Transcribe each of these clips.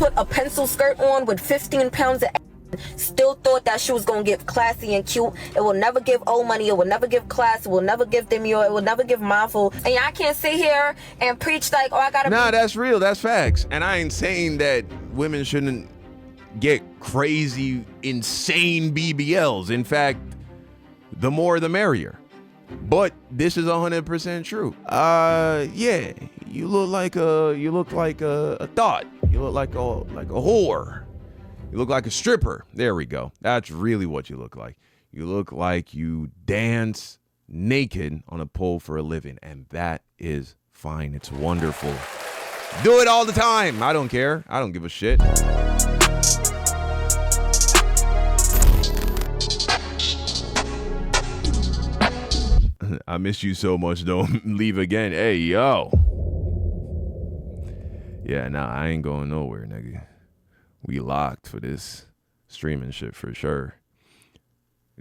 put a pencil skirt on with 15 pounds of still thought that she was gonna give classy and cute. It will never give old money. It will never give class. It will never give demure. It will never give mindful. And I can't sit here and preach like, oh, I gotta. Nah, that's real. That's facts. And I ain't saying that women shouldn't get crazy, insane BBLs. In fact, the more the merrier. But this is 100% true. Yeah, you look like a thought. You look like a whore. You look like a stripper. There we go. That's really what you look like. You look like you dance naked on a pole for a living, and that is fine. It's wonderful. Do it all the time. I don't care. I don't give a shit. I miss you so much. Don't leave again. Hey, yo. Yeah, nah, I ain't going nowhere, nigga. We locked for this streaming shit for sure.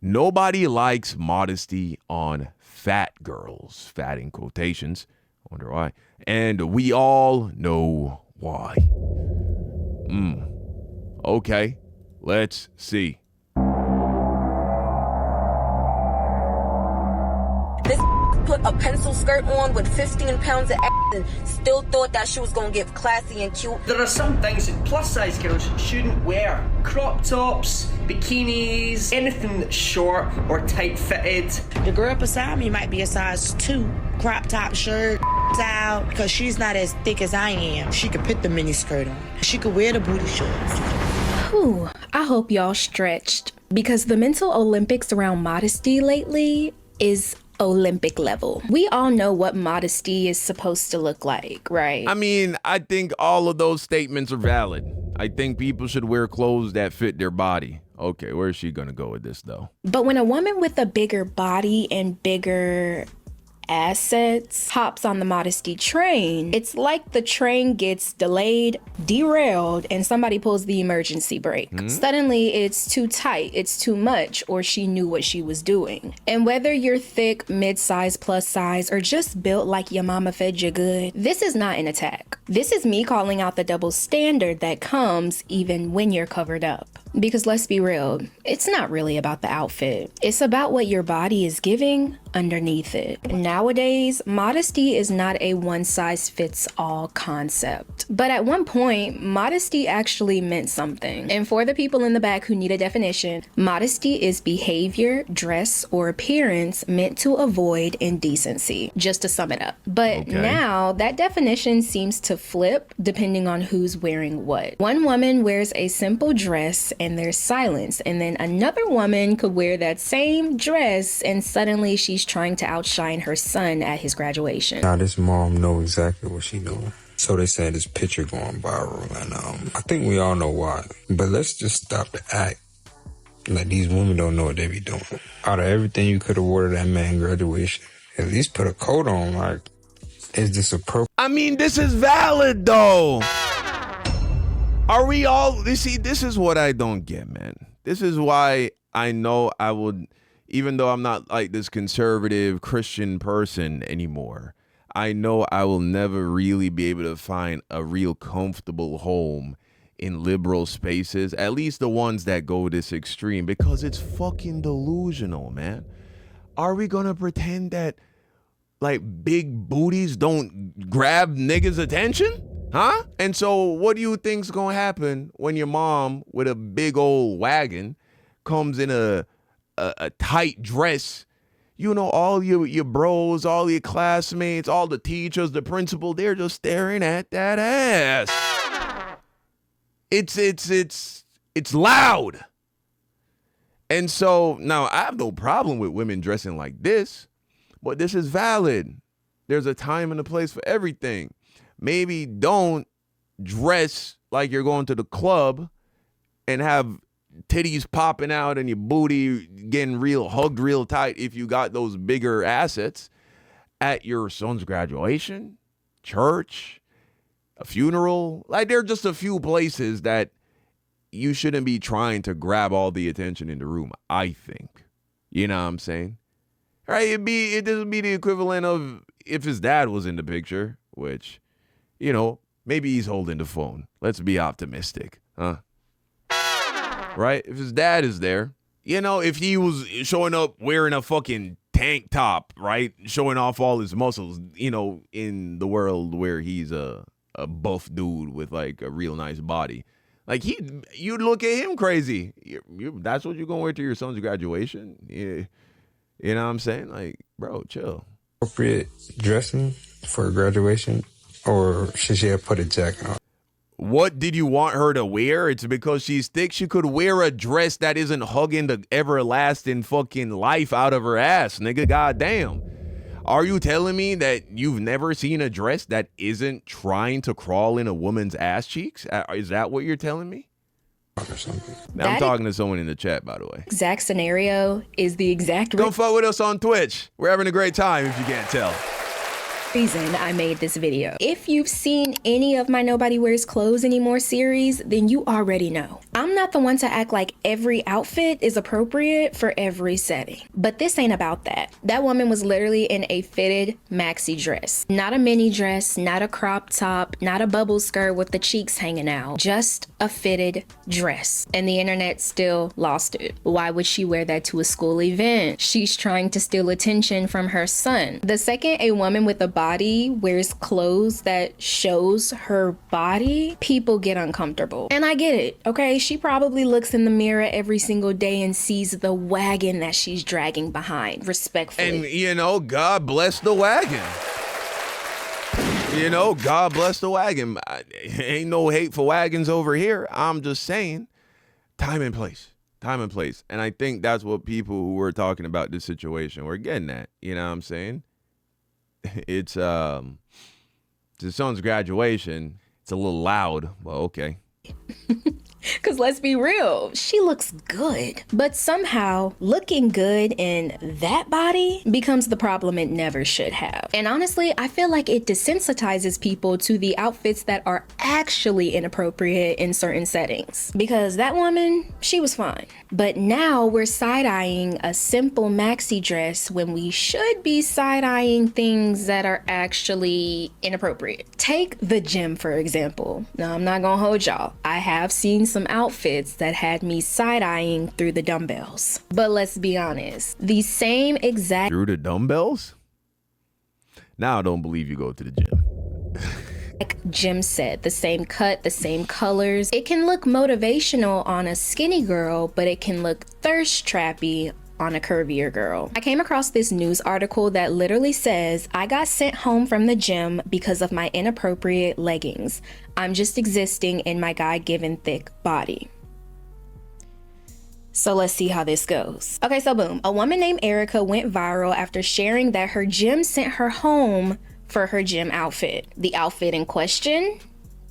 Nobody likes modesty on fat girls. Fat in quotations. Wonder why. And we all know why. Okay, let's see. This put a pencil skirt on with 15 pounds of and still thought that she was gonna give classy and cute. There are some things that plus size girls shouldn't wear. Crop tops, bikinis, anything that's short or tight fitted. The girl beside me might be a size 2. Crop top shirt, out, because she's not as thick as I am. She could put the mini skirt on. She could wear the booty shorts. Whew, I hope y'all stretched, because the mental Olympics around modesty lately is Olympic level. We all know what modesty is supposed to look like, right? I mean, I think all of those statements are valid. I think people should wear clothes that fit their body. Okay, where's she gonna go with this though? But when a woman with a bigger body and bigger assets hops on the modesty train, it's like the train gets delayed, derailed, and somebody pulls the emergency brake. Suddenly it's too tight, it's too much, or she knew what she was doing. And whether you're thick, mid-size, plus size, or just built like your mama fed you good, this is not an attack. This is me calling out the double standard that comes even when you're covered up. Because let's be real, it's not really about the outfit. It's about what your body is giving underneath it. Nowadays, modesty is not a one-size-fits-all concept. But at one point, modesty actually meant something. And for the people in the back who need a definition, modesty is behavior, dress, or appearance meant to avoid indecency, just to sum it up. But now, that definition seems to flip depending on who's wearing what. One woman wears a simple dress and there's silence, and then another woman could wear that same dress and suddenly she's trying to outshine her son at his graduation. Now this mom know exactly what she doing. So they say this picture going viral, and I think we all know why. But let's just stop the act. Like, these women don't know what they be doing. Out of everything you could have wore to that man graduation, at least put a coat on. Like, is this appropriate? I mean, this is valid though. Are we all, you see, this is what I don't get, man. This is why I know I would, even though I'm not like this conservative Christian person anymore, I know I will never really be able to find a real comfortable home in liberal spaces, at least the ones that go this extreme, because it's fucking delusional, man. Are we gonna pretend that like big booties don't grab niggas' attention? Huh? And so what do you think's gonna happen when your mom with a big old wagon comes in a tight dress? You know, all your bros, all your classmates, all the teachers, the principal, they're just staring at that ass. It's loud. And so now I have no problem with women dressing like this, but this is valid. There's a time and a place for everything. Maybe don't dress like you're going to the club and have titties popping out and your booty getting real hugged real tight if you got those bigger assets at your son's graduation, church, a funeral. Like, there are just a few places that you shouldn't be trying to grab all the attention in the room, I think. You know what I'm saying? Right? It doesn't be the equivalent of if his dad was in the picture, which, you know, Maybe he's holding the phone. Let's be optimistic, huh? Right? If his dad is there, you know, if he was showing up wearing a fucking tank top, right? Showing off all his muscles, you know, in the world where he's a buff dude with like a real nice body. Like you'd look at him crazy. That's what you're going to wear to your son's graduation? Yeah. You know what I'm saying? Like, bro, chill. Appropriate dressing for graduation, or should she have put a jacket on? What did you want her to wear? It's because she's thick. She could wear a dress that isn't hugging the everlasting fucking life out of her ass, nigga. Goddamn. Are you telling me that you've never seen a dress that isn't trying to crawl in a woman's ass cheeks? Is that what you're telling me? Or something. Now, I'm talking to someone in the chat, by the way. Exact scenario is the exact Go fuck with us on Twitch. We're having a great time if you can't tell. reason I made this video. If you've seen any of my Nobody Wears Clothes Anymore series, then you already know. I'm not the one to act like every outfit is appropriate for every setting. But this ain't about that. That woman was literally in a fitted maxi dress. Not a mini dress, not a crop top, not a bubble skirt with the cheeks hanging out. Just a fitted dress. And the internet still lost it. Why would she wear that to a school event? She's trying to steal attention from her son. The second a woman with a body wears clothes that shows her body, people get uncomfortable. And I get it, okay? She probably looks in the mirror every single day and sees the wagon that she's dragging behind, respectfully. And, you know, God bless the wagon. You know, God bless the wagon. Ain't no hate for wagons over here. I'm just saying, time and place. Time and place. And I think that's what people who were talking about this situation were getting at. You know what I'm saying? It's the son's graduation. It's a little loud, but okay. Because let's be real, she looks good. But somehow, looking good in that body becomes the problem it never should have. And honestly, I feel like it desensitizes people to the outfits that are actually inappropriate in certain settings. Because that woman, she was fine. But now we're side-eyeing a simple maxi dress when we should be side-eyeing things that are actually inappropriate. Take the gym, for example. Now, I'm not gonna hold y'all. I have seen some outfits that had me side-eyeing through the dumbbells. But let's be honest, the same exact Through the dumbbells? Now I don't believe you go to the gym. like Jim said, the same cut, the same colors. It can look motivational on a skinny girl, but it can look thirst trappy on a curvier girl. I came across this news article that literally says, I got sent home from the gym because of my inappropriate leggings. I'm just existing in my God-given thick body. So let's see how this goes. Okay, so boom. A woman named Erica went viral after sharing that her gym sent her home for her gym outfit. The outfit in question,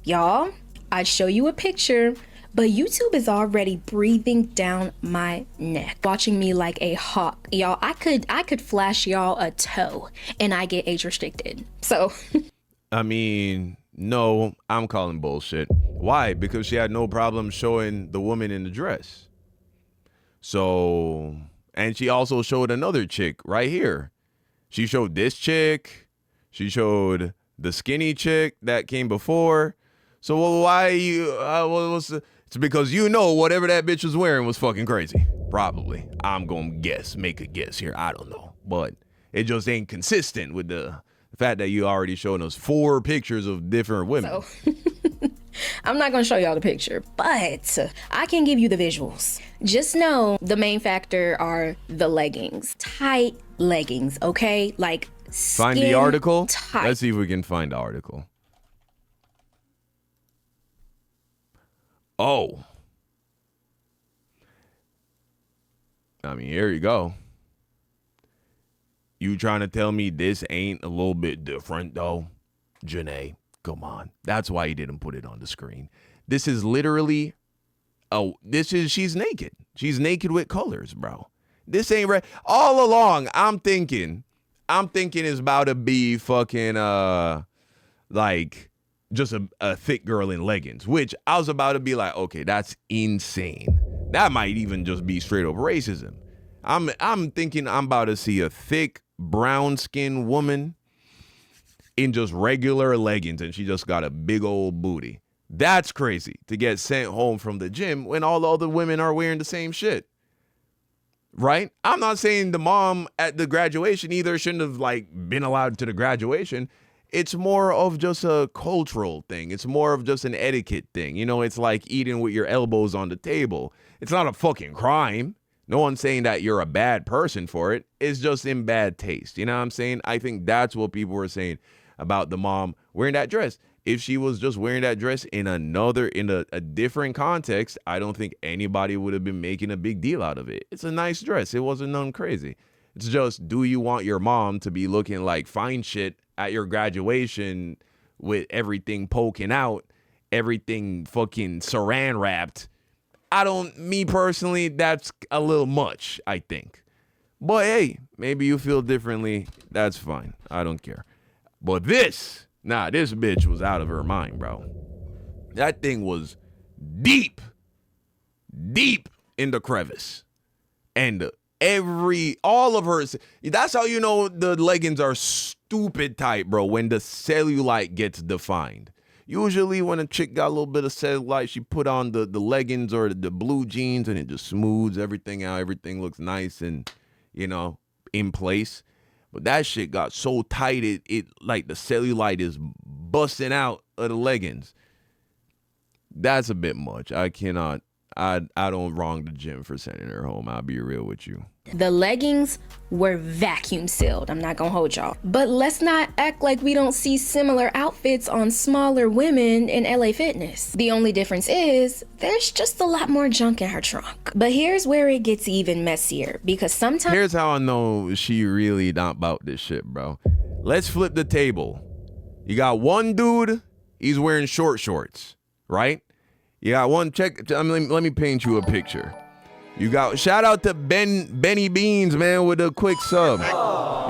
y'all, I'd show you a picture, but YouTube is already breathing down my neck, watching me like a hawk. Y'all, I could flash y'all a toe and I get age restricted. So I mean, no, I'm calling bullshit. Why? Because she had no problem showing the woman in the dress. So, and she also showed another chick right here. She showed this chick. She showed the skinny chick that came before. So why you, it's because you know whatever that bitch was wearing was fucking crazy. Probably. I'm going to guess, make a guess here. I don't know. But it just ain't consistent with the fact that you already showing us 4 pictures of different women. So I'm not going to show y'all the picture, but I can give you the visuals. Just know the main factor are the leggings. Tight leggings, okay? Like Find the article. Tight. Let's see if we can find the article. Oh. I mean, here you go. You trying to tell me this ain't a little bit different, though? Janae, come on. That's why you didn't put it on the screen. This is literally, she's naked. She's naked with colors, bro. This ain't right. All along, I'm thinking it's about to be fucking, like, just a thick girl in leggings, which I was about to be like, okay, that's insane. That might even just be straight up racism. I'm thinking I'm about to see a thick brown skinned woman in just regular leggings and she just got a big old booty. That's crazy to get sent home from the gym when all the other women are wearing the same shit. Right? I'm not saying the mom at the graduation either shouldn't have like been allowed to the graduation. It's more of just a cultural thing. It's more of just an etiquette thing. You know, it's like eating with your elbows on the table. It's not a fucking crime. No one's saying that you're a bad person for it. It's just in bad taste. You know what I'm saying? I think that's what people were saying about the mom wearing that dress. If she was just wearing that dress in a different context, I don't think anybody would have been making a big deal out of it. It's a nice dress. It wasn't none crazy. It's just, do you want your mom to be looking like fine shit at your graduation with everything poking out, everything fucking saran wrapped? Me personally, that's a little much, I think. But hey, maybe you feel differently. That's fine. I don't care. But this bitch was out of her mind, bro. That thing was deep in the crevice. And all of her, that's how you know the leggings are stupid tight, bro, when the cellulite gets defined. Usually when a chick got a little bit of cellulite, she put on the leggings or the blue jeans and it just smooths everything out. Everything looks nice and, you know, in place. But that shit got so tight, it like the cellulite is busting out of the leggings. That's a bit much. I don't wrong the gym for sending her home. I'll be real with you. The leggings were vacuum sealed. I'm not gonna hold y'all. But let's not act like we don't see similar outfits on smaller women in LA Fitness. The only difference is there's just a lot more junk in her trunk. But here's where it gets even messier, because sometimes... Here's how I know she really not about this shit, bro. Let's flip the table. You got one dude, he's wearing short shorts, right? You got one, let me paint you a picture. You got, shout out to Benny Beans, man, with a quick sub.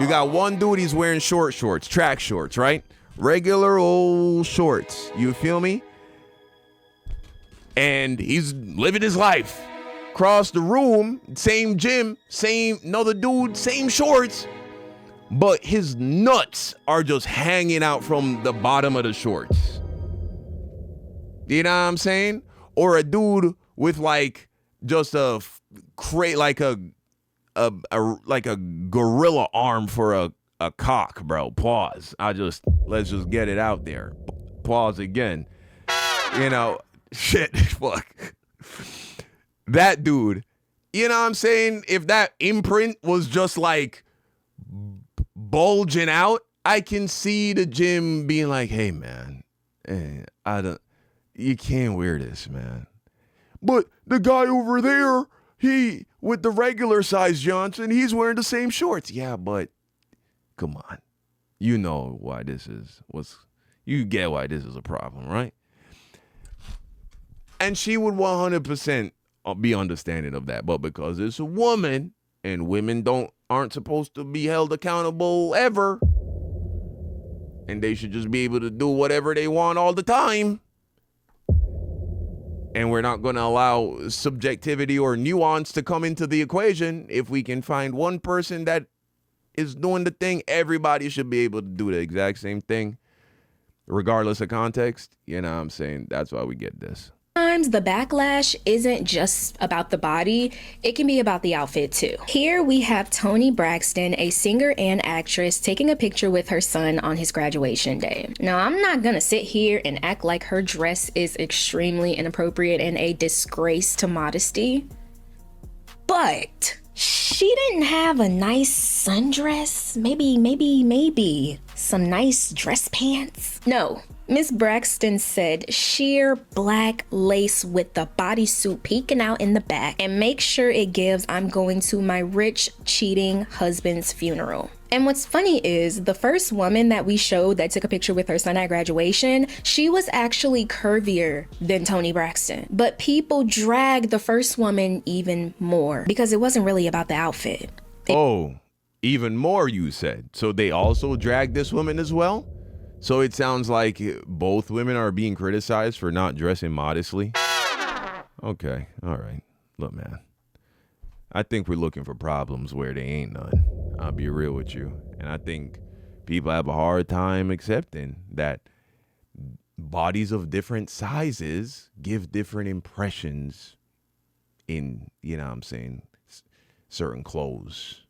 You got one dude, he's wearing short shorts, track shorts, right? Regular old shorts, you feel me? And he's living his life. Across the room, same gym, another dude, same shorts. But his nuts are just hanging out from the bottom of the shorts. You know what I'm saying? Or a dude with like just a gorilla arm for a cock, bro. Pause. Let's just get it out there. Pause again. You know, shit, fuck. That dude, you know what I'm saying? If that imprint was just like bulging out, I can see the gym being like, hey man, you can't wear this, man. But the guy over there, he with the regular size Johnson, he's wearing the same shorts. Yeah, but come on. You know why this is you get why this is a problem, right? And she would 100% be understanding of that, but because it's a woman and women aren't supposed to be held accountable ever, and they should just be able to do whatever they want all the time. And we're not going to allow subjectivity or nuance to come into the equation. If we can find one person that is doing the thing, everybody should be able to do the exact same thing, regardless of context. You know what I'm saying? That's why we get this. Sometimes the backlash isn't just about the body, it can be about the outfit too. Here we have Toni Braxton, a singer and actress, taking a picture with her son on his graduation day. Now, I'm not gonna sit here and act like her dress is extremely inappropriate and a disgrace to modesty, but she didn't have a nice sundress, maybe some nice dress pants. No. Miss Braxton said sheer black lace with the bodysuit peeking out in the back, and make sure it gives "I'm going to my rich, cheating husband's funeral." And what's funny is the first woman that we showed that took a picture with her son at graduation, she was actually curvier than Toni Braxton. But people dragged the first woman even more because it wasn't really about the outfit. Even more, you said. So they also dragged this woman as well? So it sounds like both women are being criticized for not dressing modestly. Okay, all right. Look, man, I think we're looking for problems where they ain't none. I'll be real with you. And I think People have a hard time accepting that bodies of different sizes give different impressions in, you know what I'm saying, certain clothes.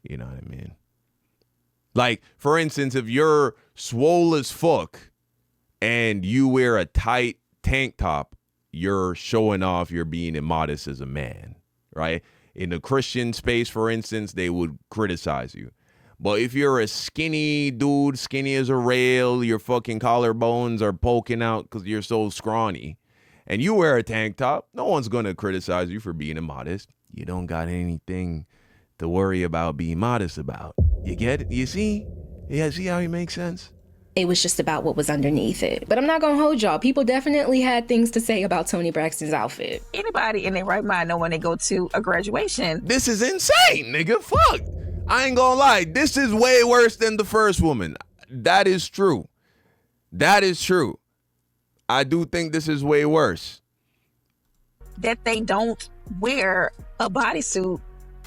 You know what I mean? Like, for instance, if you're swole as fuck and you wear a tight tank top, you're showing off you're being immodest as a man, right? In the Christian space, for instance, they would criticize you. But if you're a skinny dude, skinny as a rail, your fucking collarbones are poking out because you're so scrawny, and you wear a tank top, no one's going to criticize you for being immodest. You don't got anything to worry about being modest about. You get it? You see? Yeah, see how it makes sense? It was just about what was underneath it. But I'm not gonna hold y'all. People definitely had things to say about Toni Braxton's outfit. Anybody in their right mind know when they go to a graduation. This is insane, nigga. Fuck. I ain't gonna lie. This is way worse than the first woman. That is true. That is true. I do think this is way worse. That they don't wear a bodysuit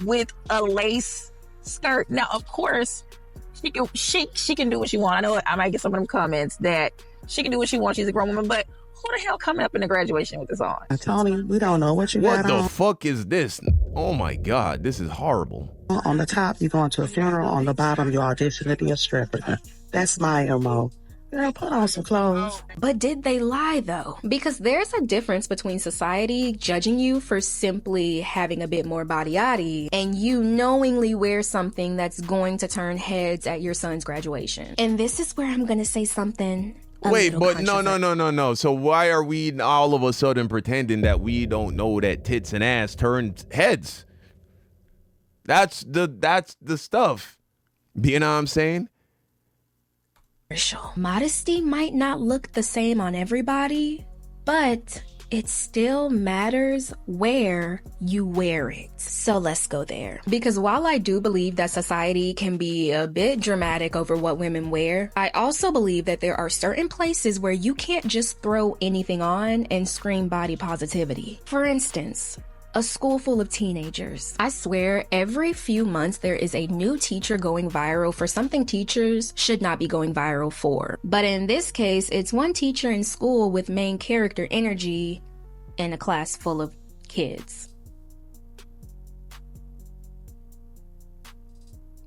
with a lace skirt. Now, of course, she can do what she wants. I know I might get some of them comments that she can do what she wants. She's a grown woman, but who the hell coming up in the graduation with this on? Tony, we don't know what you got on. What the fuck is this? Oh my God, this is horrible. On the top, you're going to a funeral. On the bottom, you audition to be a stripper. That's my MO. Girl, put on some clothes. But did they lie, though? Because there's a difference between society judging you for simply having a bit more body-yaddy and you knowingly wear something that's going to turn heads at your son's graduation. And this is where I'm going to say something. Wait, but no. So why are we all of a sudden pretending that we don't know that tits and ass turn heads? That's the stuff. You know what I'm saying? Modesty might not look the same on everybody, but it still matters where you wear it. So let's go there. Because while I do believe that society can be a bit dramatic over what women wear, I also believe that there are certain places where you can't just throw anything on and scream body positivity. For instance, a school full of teenagers. I swear every few months there is a new teacher going viral for something teachers should not be going viral for. But in this case, it's one teacher in school with main character energy in a class full of kids.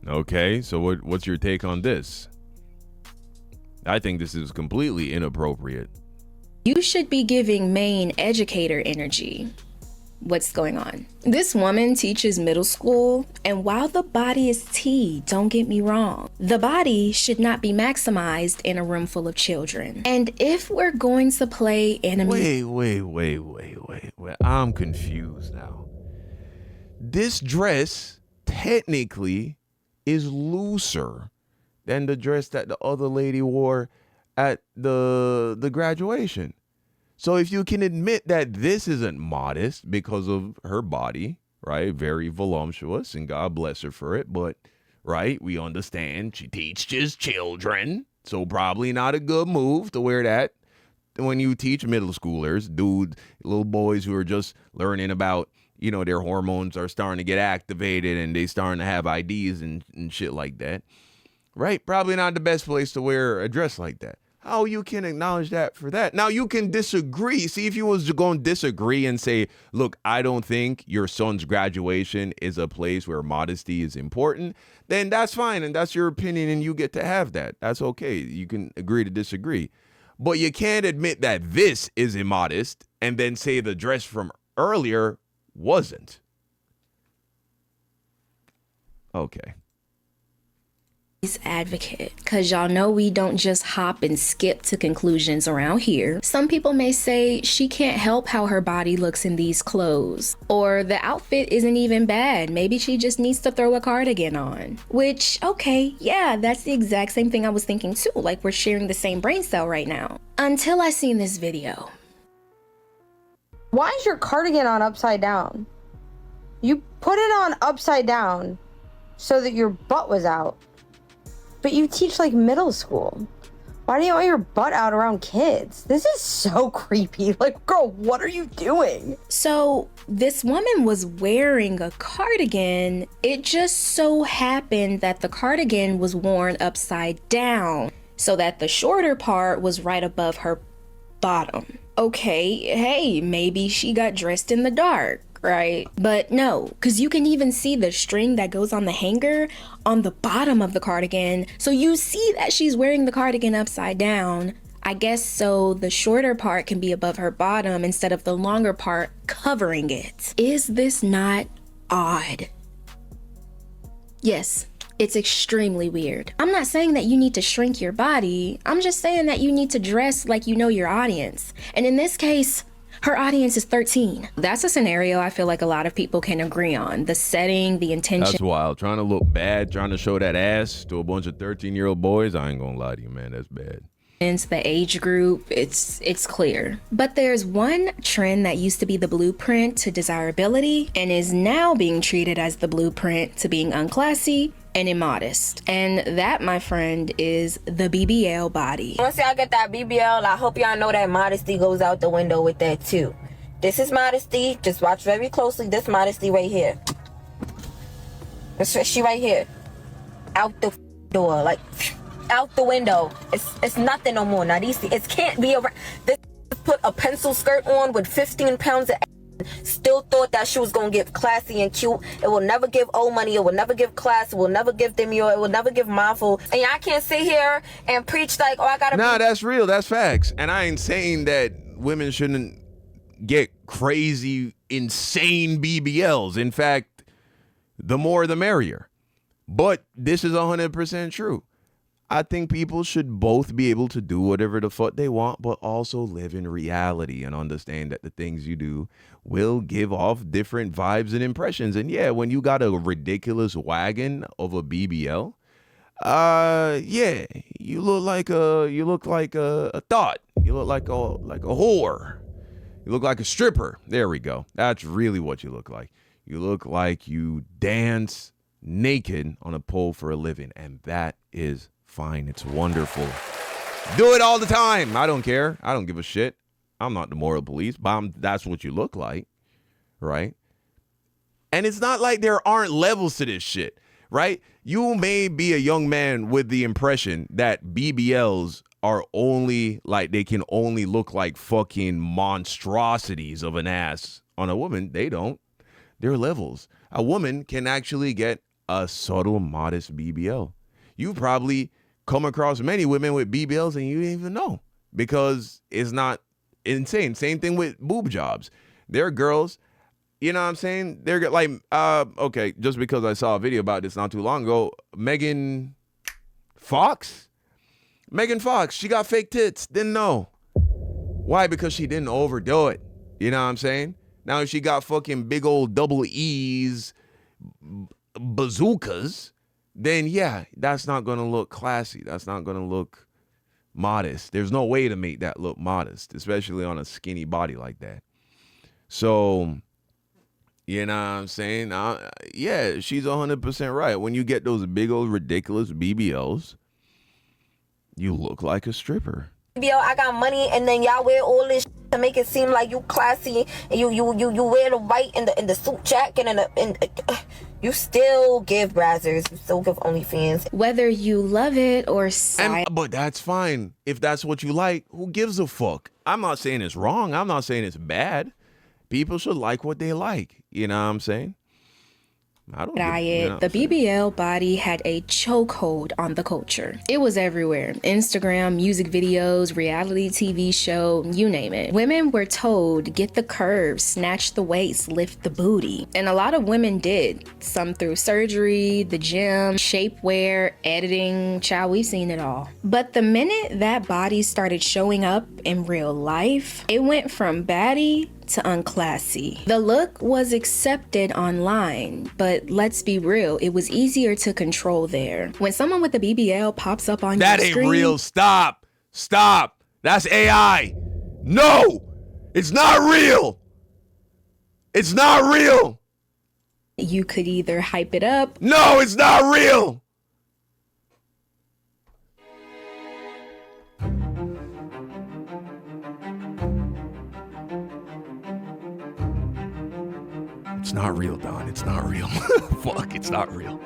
Okay, so what's your take on this? I think this is completely inappropriate. You should be giving main educator energy. What's going on? This woman teaches middle school, and while the body is tea, don't get me wrong, the body should not be maximized in a room full of children. And if we're going to play enemy... Wait. I'm confused now. This dress technically is looser than the dress that the other lady wore at the graduation. So if you can admit that this isn't modest because of her body, right? Very voluptuous, and God bless her for it. But, right, we understand she teaches children. So probably not a good move to wear that when you teach middle schoolers, little boys who are just learning about, you know, their hormones are starting to get activated and they starting to have IDs and shit like that. Right? Probably not the best place to wear a dress like that. How you can acknowledge that for that? Now, you can disagree. See, if you was to go and disagree and say, look, I don't think your son's graduation is a place where modesty is important, then that's fine. And that's your opinion and you get to have that. That's okay. You can agree to disagree. But you can't admit that this is immodest and then say the dress from earlier wasn't. Okay. Advocate, because y'all know we don't just hop and skip to conclusions around here. Some people may say she can't help how her body looks in these clothes, or the outfit isn't even bad, maybe she just needs to throw a cardigan on. Which, okay, yeah, that's the exact same thing I was thinking too, like we're sharing the same brain cell right now. Until I seen this video. Why is your cardigan on upside down? You put it on upside down so that your butt was out. But you teach like middle school. Why do you want your butt out around kids? This is so creepy. Like, girl, what are you doing? So this woman was wearing a cardigan. It just so happened that the cardigan was worn upside down so that the shorter part was right above her bottom. Okay, hey, maybe she got dressed in the dark, right? But no, because you can even see the string that goes on the hanger on the bottom of the cardigan. So you see that she's wearing the cardigan upside down. I guess so the shorter part can be above her bottom instead of the longer part covering it. Is this not odd? Yes. It's extremely weird. I'm not saying that you need to shrink your body. I'm just saying that you need to dress like you know your audience. And in this case, her audience is 13. That's a scenario I feel like a lot of people can agree on. The setting, the intention. That's wild. Trying to look bad, trying to show that ass to a bunch of 13-year-old boys. I ain't gonna lie to you, man. That's bad. The age group, it's clear. But there's one trend that used to be the blueprint to desirability and is now being treated as the blueprint to being unclassy and immodest. And that, my friend, is the BBL body. Once y'all get that BBL, I hope y'all know that modesty goes out the window with that too. This is modesty. Just watch very closely. This modesty right here. She right here. Out the door. Like, out the window. It's nothing no more. Now these, it can't be around. This put a pencil skirt on with 15 pounds of still thought that she was gonna get classy and cute. It will never give old money. It will never give class. It will never give demure. It will never give mindful. And I can't sit here and preach like, oh, I gotta. Nah, that's real. That's facts. And I ain't saying that women shouldn't get crazy, insane BBLs. In fact, the more the merrier. But this is 100% true. I think people should both be able to do whatever the fuck they want, but also live in reality and understand that the things you do will give off different vibes and impressions. And yeah, when you got a ridiculous wagon of a BBL, yeah, you look like a thought. You look like a whore. You look like a stripper. There we go. That's really what you look like. You look like you dance naked on a pole for a living, and that is fine. It's wonderful. Do it all the time. I don't care. I don't give a shit. I'm not the moral police, but that's what you look like, right? And it's not like there aren't levels to this shit, right? You may be a young man with the impression that BBLs are only like, they can only look like fucking monstrosities of an ass on a woman. They don't. There are levels. A woman can actually get a subtle, modest BBL. You probably come across many women with BBLs and you didn't even know because it's not insane. Same thing with boob jobs. There are girls, you know what I'm saying? They're like, okay, just because I saw a video about this not too long ago, Megan Fox, she got fake tits. Didn't know. Why? Because she didn't overdo it. You know what I'm saying? Now if she got fucking big old double E's, bazookas, then yeah, that's not going to look classy. That's not going to look modest. There's no way to make that look modest, especially on a skinny body like that. So, you know what I'm saying? Yeah, she's 100% right. When you get those big old ridiculous BBLs, you look like a stripper. BBL, I got money, and then y'all wear all this to make it seem like you classy, and you wear the white and the suit jacket and you still give brazzers, you still give OnlyFans. Whether you love it or but that's fine. If that's what you like, who gives a fuck? I'm not saying it's wrong. I'm not saying it's bad. People should like what they like. You know what I'm saying? The BBL body had a chokehold on the culture. It was everywhere. Instagram, music videos, reality TV show, you name it. Women were told, get the curves, snatch the waist, lift the booty. And a lot of women did. Some through surgery, the gym, shapewear, editing. Child, we've seen it all. But the minute that body started showing up in real life, it went from baddie to unclassy. The look was accepted online, but let's be real, it was easier to control there. When someone with a BBL pops up on your screen— That ain't real. Stop. That's AI. No, it's not real. It's not real. You could either hype it up— No, it's not real. It's not real, Don. It's not real. Fuck, it's not real.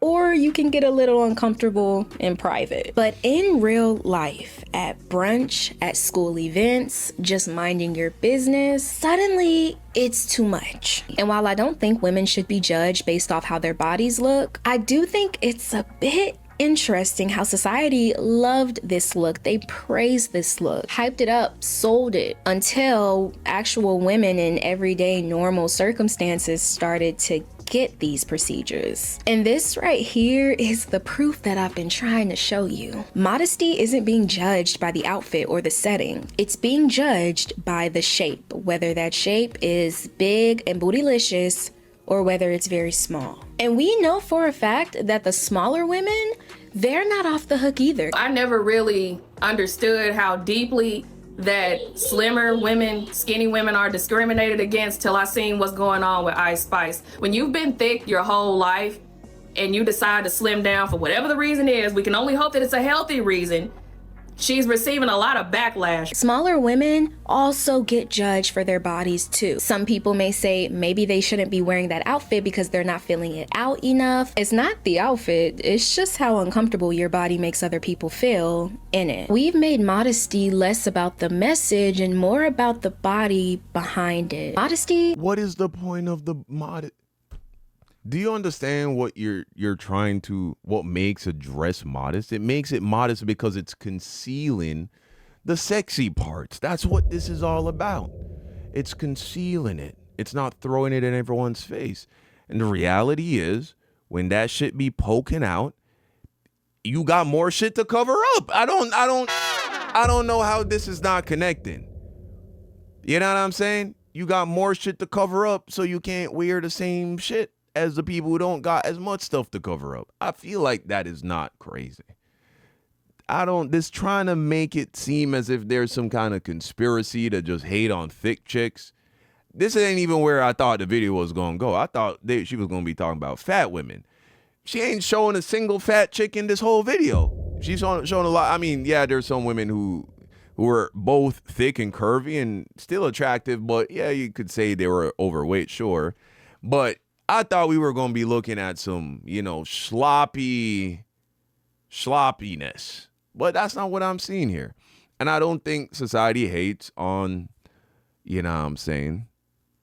Or you can get a little uncomfortable in private. But in real life, at brunch, at school events, just minding your business, suddenly it's too much. And while I don't think women should be judged based off how their bodies look, I do think it's a bit interesting how society loved this look. They praised this look, hyped it up, sold it, until actual women in everyday normal circumstances started to get these procedures. And this right here is the proof that I've been trying to show you. Modesty isn't being judged by the outfit or the setting. It's being judged by the shape, whether that shape is big and bootylicious or whether it's very small. And we know for a fact that the smaller women, they're not off the hook either. I never really understood how deeply that slimmer women, skinny women are discriminated against till I seen what's going on with Ice Spice. When you've been thick your whole life and you decide to slim down for whatever the reason is, we can only hope that it's a healthy reason, she's receiving a lot of backlash. Smaller women also get judged for their bodies too. Some people may say maybe they shouldn't be wearing that outfit because they're not feeling it out enough. It's not the outfit, it's just how uncomfortable your body makes other people feel in it. We've made modesty less about the message and more about the body behind it. Modesty. What is the point of the modesty? Do you understand what you're trying to, what makes a dress modest? It makes it modest because it's concealing the sexy parts. That's what this is all about. It's concealing it. It's not throwing it in everyone's face. And the reality is, when that shit be poking out, you got more shit to cover up. I don't know how this is not connecting. You know what I'm saying? You got more shit to cover up, so you can't wear the same shit as the people who don't got as much stuff to cover up. I feel like that is not crazy. This trying to make it seem as if there's some kind of conspiracy to just hate on thick chicks. This ain't even where I thought the video was going to go. I thought she was going to be talking about fat women. She ain't showing a single fat chick in this whole video. She's showing a lot. I mean, yeah, there's some women who are both thick and curvy and still attractive, but yeah, you could say they were overweight, sure. But I thought we were going to be looking at some, sloppiness. But that's not what I'm seeing here. And I don't think society hates on,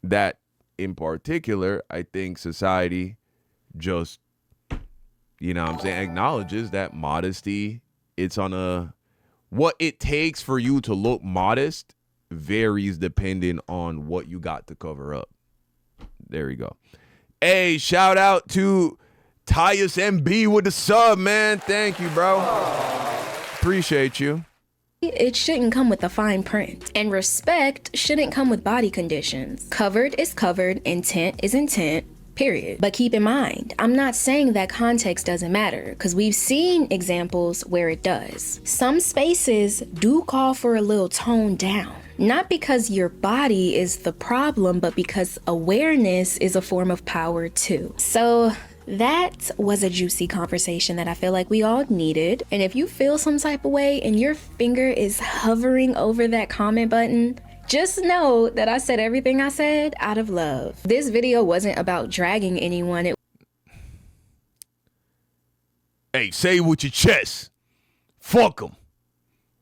that in particular. I think society just, acknowledges that modesty, it's on what it takes for you to look modest varies depending on what you got to cover up. There you go. Hey, shout out to Tyus MB with the sub, man. Thank you, bro. Appreciate you. It shouldn't come with the fine print. And respect shouldn't come with body conditions. Covered is covered, intent is intent, period. But keep in mind, I'm not saying that context doesn't matter, because we've seen examples where it does. Some spaces do call for a little tone down. Not because your body is the problem, but because awareness is a form of power too. So that was a juicy conversation that I feel like we all needed. And if you feel some type of way and your finger is hovering over that comment button, just know that I said everything I said out of love. This video wasn't about dragging anyone. Hey, say it with your chest. Fuck them.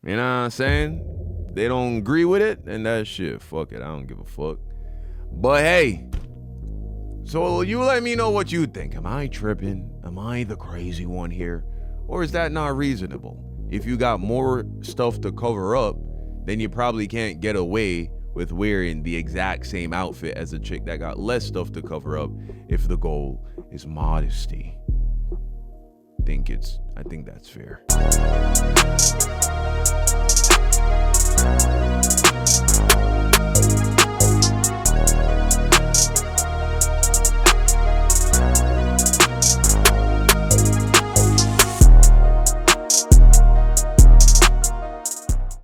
You know what I'm saying? They don't agree with it, and that shit, fuck it. I don't give a fuck. But hey, so you let me know what you think. Am I tripping? Am I the crazy one here? Or is that not reasonable? If you got more stuff to cover up, then you probably can't get away with wearing the exact same outfit as a chick that got less stuff to cover up if the goal is modesty. I think that's fair.